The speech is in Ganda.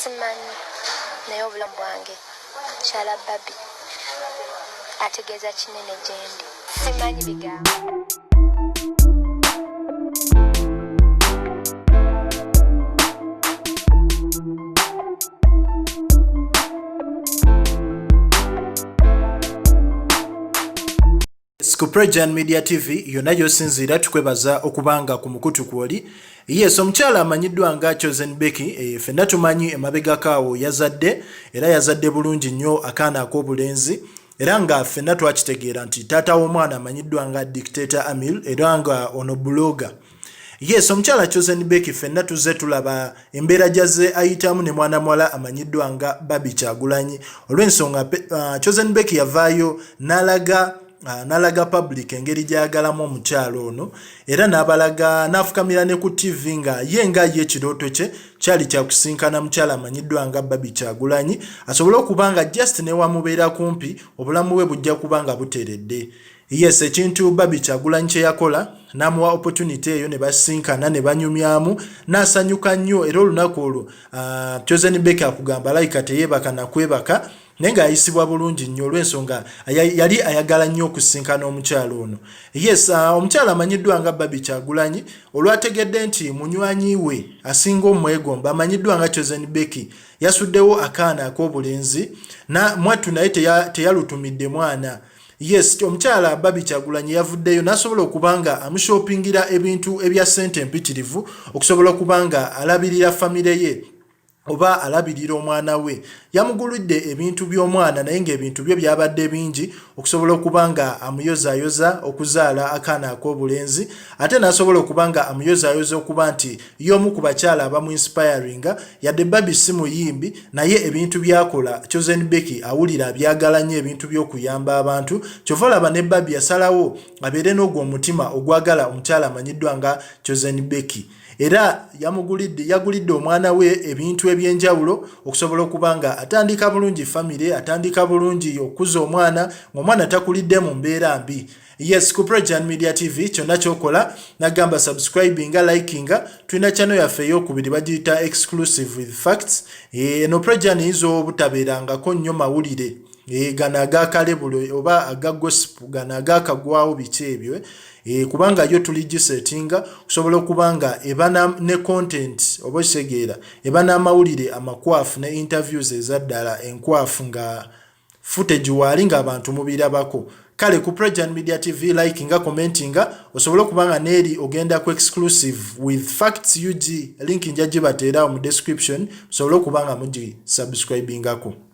simanyi naye obulamu bwange kyala Babi ategeeza kinene gyendi simanyi bigambo. Skuprejan Media TV yonna yosinzira tukwebaza okubanga ku mukutu kwoli. Yes, omukyala amanyiddwa nga Chosen Becky fenna tumanyi emabega kaawo yazadde era yazadde bulungi nnyo akaana ak'obulenzi era nga fenna twakitegeera nti taata w'omwana amanyiddwa nga Dictator Amil era nga ono blogger. Yes, omukyala Chosen Becky fenna tuzze tulaba embeera gyaze ayitamu ne mwana mwala amanyiddwa nga Barbiekyagulanyi olw'ensonga Chosen Becky yavaayo n'alaga public engeri gy'ayagalamu omukyalo ono era n'abalaga n'afukamira ne ku TV nga ye ekirooto kye kyali kyakusinkana mukyala amanyiddwa nga Barbiekyagulanyi asobole okubanga just ne wamubeera kumpi obulamu bwe bujja kubanga buteredde. Yes, ekintu Barbiekyagulanyi kye yakola n'amuwa opportunity eyo ne basinkana ne banyumyamu n'asanyuka nnyo era olunaku olwo Chosen Becky akugamba layika teyeebaka na kwebaka nenga ayisibwa bulungi nnyo olw'ensonga yali ayagala nnyo okusinkana omukyalo ono. Yes, omukyala amanyiddwa nga Barbiekyagulanyi olwategedde nti munywanyi we asinga omwegomba amanyiddwa nga Chosen Becky yasuddewo akaana ak'obulenzi na mwattu naye teyalutumidde mwana. Yes, omukyala Barbiekyagulanyi yavuddeyo n'asobola okubanga amushopingira ebintu ebya ssente empitirivu okusobola okubanga alabirira famire ye oba alabirira omwana we. Yamugulidde ebintu by'omwana naye ng'ebintu bye byabadde bingi okusobola okubanga amuyozaayoza okuzaala akaana ak'obulenzi ate n'asobola okubanga amuyozaayoza okuba nti y'omu ku bakyala abamu inspiringa yadde Babi si muyimbi naye ebintu byakola Chosen Becky awulira byagala nnyo ebintu by'okuyamba abantu kyova olaba ne Babi yasalawo abeere n'ogwo omutima ogwagala omukyala amanyiddwa nga Chosen Becky era yagulidde omwana we ebintu ebyenjawulo okusobola okubanga atandika bulungi famire atandika bulungi okuza omwana ng'omwana takulidde mu mbeera mbi. Yes, Skuprejan Media TV kyonna kyokola nagamba subscribinga likinga tulina channel yaffe ey'okubiri bagiyita exclusive with facts. Eno Prejan izo obutabeerangako nnyo mawulire gana agakale bulo oba aga gossip gana agakagwawo biki ebyo kubanga yo tuligisetinga kusobola okubanga ebana ne content oba kisegeera ebana amawulire amakwafu ne interviews ezaddala enkwafu nga footage wali nga abantu mubirabako. Kale ku Prejan Media TV likinga commentinga osobola okubanga neri ogenda ku exclusive with facts UG link njagibateera mu description osobola okubanga mugi subscribingako.